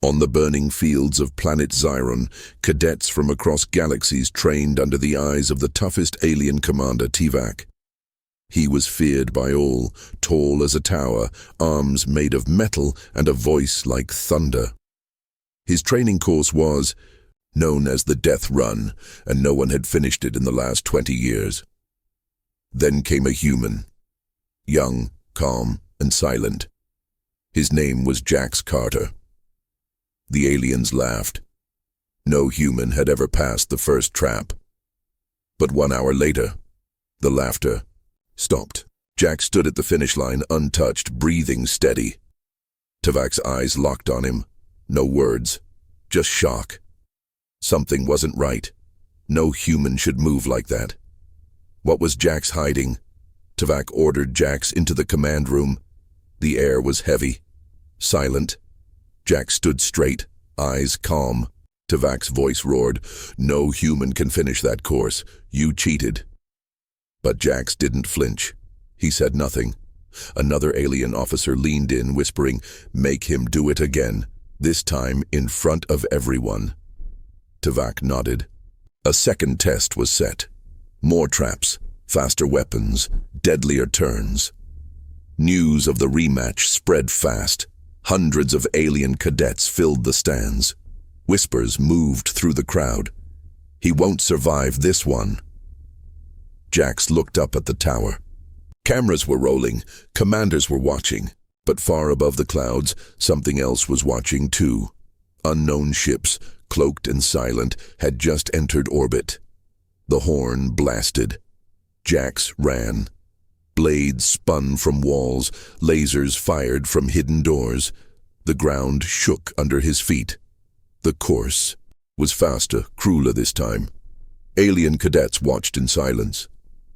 On the burning fields of planet Xiron, cadets from across galaxies trained under the eyes of the toughest alien commander, Tuvok. He was feared by all, tall as a tower, arms made of metal, and a voice like thunder. His training course was known as the Death Run, and no one had finished it in the last 20 years. Then came a human, young, calm, and silent. His name was Jax Carter. The aliens laughed. No human had ever passed the first trap. But 1 hour later, the laughter stopped. Jax stood at the finish line, untouched, breathing steady. Tuvok's eyes locked on him. No words, just shock. Something wasn't right. No human should move like that. What was Jax hiding? Tuvok ordered Jax into the command room. The air was heavy, silent. Jax stood straight, eyes calm. Tuvok's voice roared, "No human can finish that course. You cheated." But Jax didn't flinch. He said nothing. Another alien officer leaned in, whispering, "Make him do it again, this time in front of everyone." Tuvok nodded. A second test was set. More traps, faster weapons, deadlier turns. News of the rematch spread fast. Hundreds of alien cadets filled the stands. Whispers moved through the crowd. "He won't survive this one." Jax looked up at the tower. Cameras were rolling, commanders were watching, but far above the clouds, something else was watching too. Unknown ships, cloaked and silent, had just entered orbit. The horn blasted. Jax ran. Blades spun from walls, lasers fired from hidden doors. The ground shook under his feet. The course was faster, crueler this time. Alien cadets watched in silence.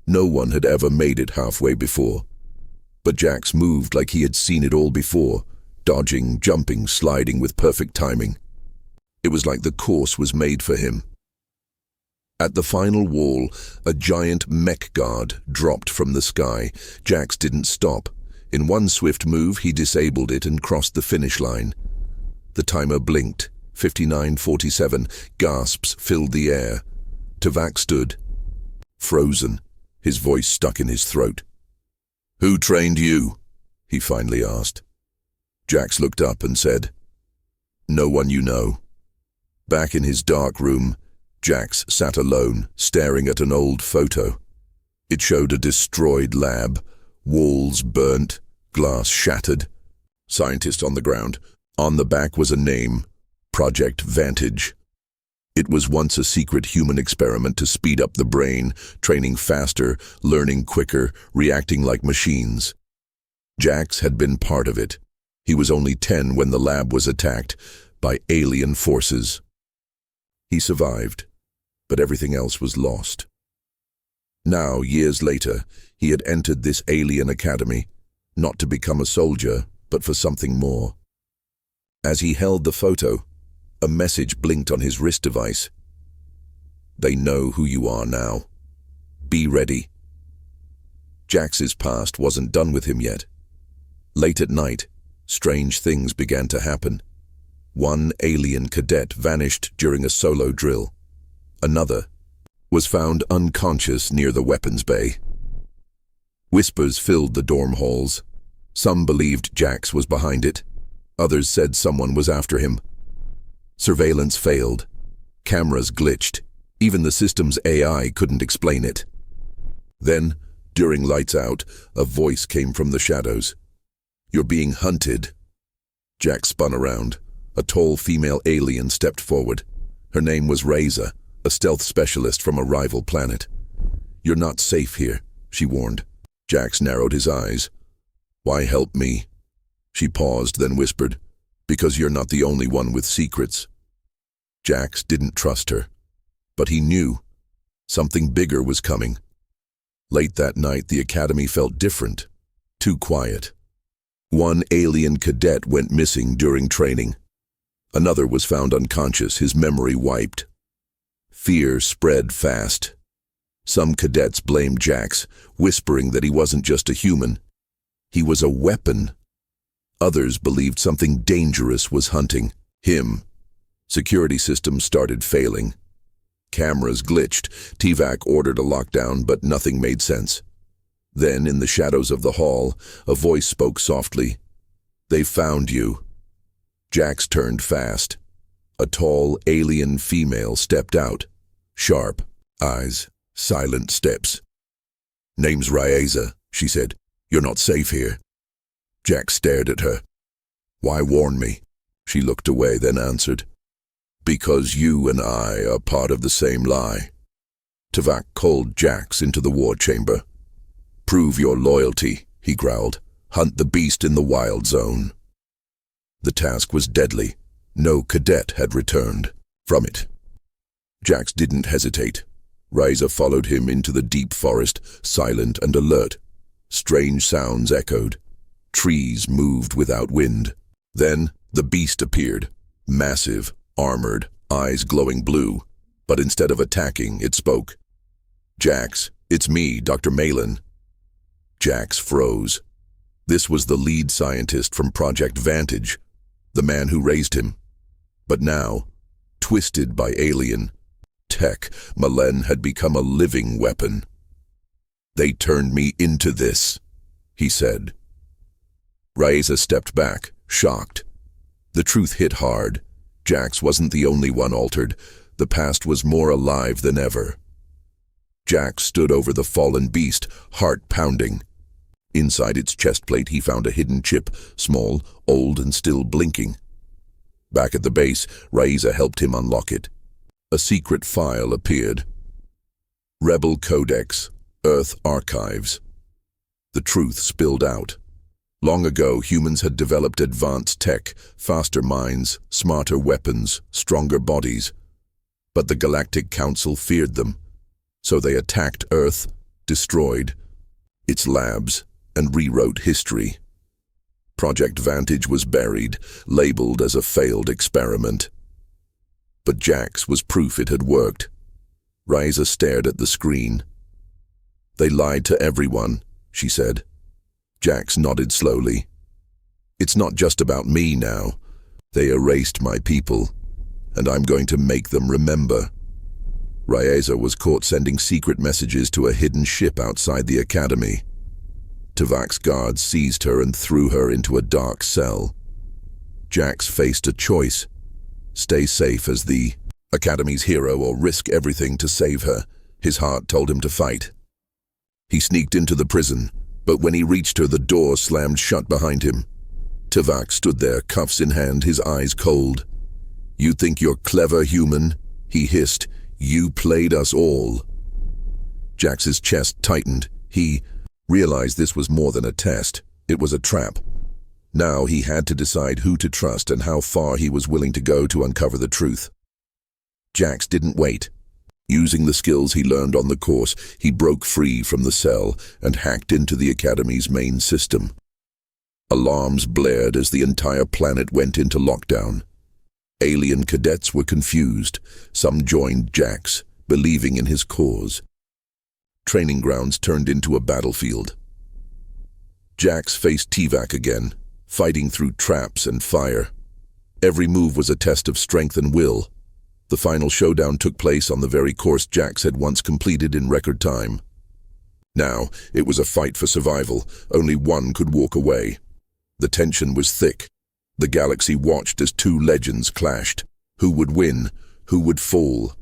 No one had ever made it halfway before. But Jax moved like he had seen it all before, dodging, jumping, sliding with perfect timing. It was like the course was made for him. At the final wall, a giant mech guard dropped from the sky. Jax didn't stop. In one swift move, he disabled it and crossed the finish line. The timer blinked. 59:47. Gasps filled the air. Tuvok stood, frozen, his voice stuck in his throat. "Who trained you?" he finally asked. Jax looked up and said, "No one you know." Back in his dark room, Jax sat alone, staring at an old photo. It showed a destroyed lab, walls burnt, glass shattered. Scientist on the ground. On the back was a name, Project Vantage. It was once a secret human experiment to speed up the brain, training faster, learning quicker, reacting like machines. Jax had been part of it. He was only 10 when the lab was attacked by alien forces. He survived, but everything else was lost. Now, years later, he had entered this alien academy, not to become a soldier, but for something more. As he held the photo, a message blinked on his wrist device. "They know who you are now. Be ready." Jax's past wasn't done with him yet. Late at night, strange things began to happen. One alien cadet vanished during a solo drill. Another was found unconscious near the weapons bay. Whispers filled the dorm halls. Some believed Jax was behind it. Others said someone was after him. Surveillance failed. Cameras glitched. Even the system's AI couldn't explain it. Then, during lights out, a voice came from the shadows. "You're being hunted." Jax spun around. A tall female alien stepped forward. Her name was Reza, a stealth specialist from a rival planet. "You're not safe here," she warned. Jax narrowed his eyes. "Why help me?" She paused, then whispered, "Because you're not the only one with secrets." Jax didn't trust her, but he knew something bigger was coming. Late that night, the academy felt different, too quiet. One alien cadet went missing during training. Another was found unconscious, his memory wiped. Fear spread fast. Some cadets blamed Jax, whispering that he wasn't just a human. He was a weapon. Others believed something dangerous was hunting. Him. Security systems started failing. Cameras glitched. T-Vac ordered a lockdown, but nothing made sense. Then, in the shadows of the hall, a voice spoke softly. "They found you." Jax turned fast. A tall, alien female stepped out. Sharp eyes, silent steps. "Name's Raeza," she said. "You're not safe here." Jax stared at her. "Why warn me?" She looked away, then answered. "Because you and I are part of the same lie." T-Vac called Jax into the war chamber. "Prove your loyalty," he growled. "Hunt the beast in the wild zone." The task was deadly. No cadet had returned from it. Jax didn't hesitate. Raeza followed him into the deep forest, silent and alert. Strange sounds echoed. Trees moved without wind. Then the beast appeared, massive, armored, eyes glowing blue. But instead of attacking, it spoke. "Jax, it's me, Dr. Malin." Jax froze. This was the lead scientist from Project Vantage, the man who raised him. But now, twisted by alien tech, Malin had become a living weapon. "They turned me into this," he said. Raeza stepped back, shocked. The truth hit hard. Jax wasn't the only one altered. The past was more alive than ever. Jax stood over the fallen beast, heart pounding. Inside its chest plate he found a hidden chip, small, old, and still blinking. Back at the base, Raeza helped him unlock it. A secret file appeared. Rebel Codex, Earth Archives. The truth spilled out. Long ago, humans had developed advanced tech, faster minds, smarter weapons, stronger bodies. But the Galactic Council feared them. So they attacked Earth, destroyed its labs, and rewrote history. Project Vantage was buried, labeled as a failed experiment. But Jax was proof it had worked. Raeza stared at the screen. "They lied to everyone," she said. Jax nodded slowly. "It's not just about me now. They erased my people, and I'm going to make them remember." Raeza was caught sending secret messages to a hidden ship outside the academy. T-Vac's guards seized her and threw her into a dark cell. Jax faced a choice: stay safe as the Academy's hero or risk everything to save her. His heart told him to fight. He sneaked into the prison, but when he reached her, the door slammed shut behind him. T-Vac stood there, cuffs in hand, his eyes cold. "You think you're clever, human?" he hissed. "You played us all." Jax's chest tightened. He realized this was more than a test. It was a trap. Now he had to decide who to trust and how far he was willing to go to uncover the truth. Jax didn't wait. Using the skills he learned on the course, he broke free from the cell and hacked into the Academy's main system. Alarms blared as the entire planet went into lockdown. Alien cadets were confused. Some joined Jax, believing in his cause. Training grounds turned into a battlefield. Jax faced T-Vac again, fighting through traps and fire. Every move was a test of strength and will. The final showdown took place on the very course Jax had once completed in record time. Now, it was a fight for survival. Only one could walk away. The tension was thick. The galaxy watched as two legends clashed. Who would win? Who would fall?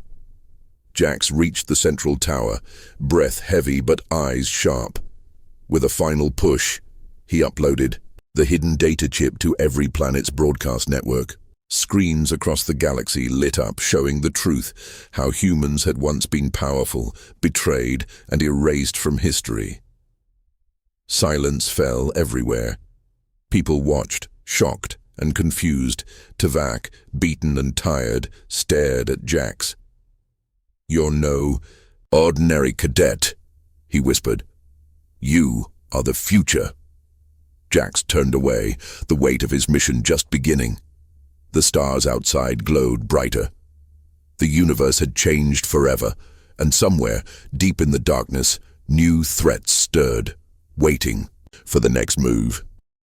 Jax reached the central tower, breath heavy but eyes sharp. With a final push, he uploaded the hidden data chip to every planet's broadcast network. Screens across the galaxy lit up, showing the truth, how humans had once been powerful, betrayed, and erased from history. Silence fell everywhere. People watched, shocked and confused. T-Vac, beaten and tired, stared at Jax. "You're no ordinary cadet," he whispered. "You are the future." Jax turned away, the weight of his mission just beginning. The stars outside glowed brighter. The universe had changed forever, and somewhere, deep in the darkness, new threats stirred, waiting for the next move.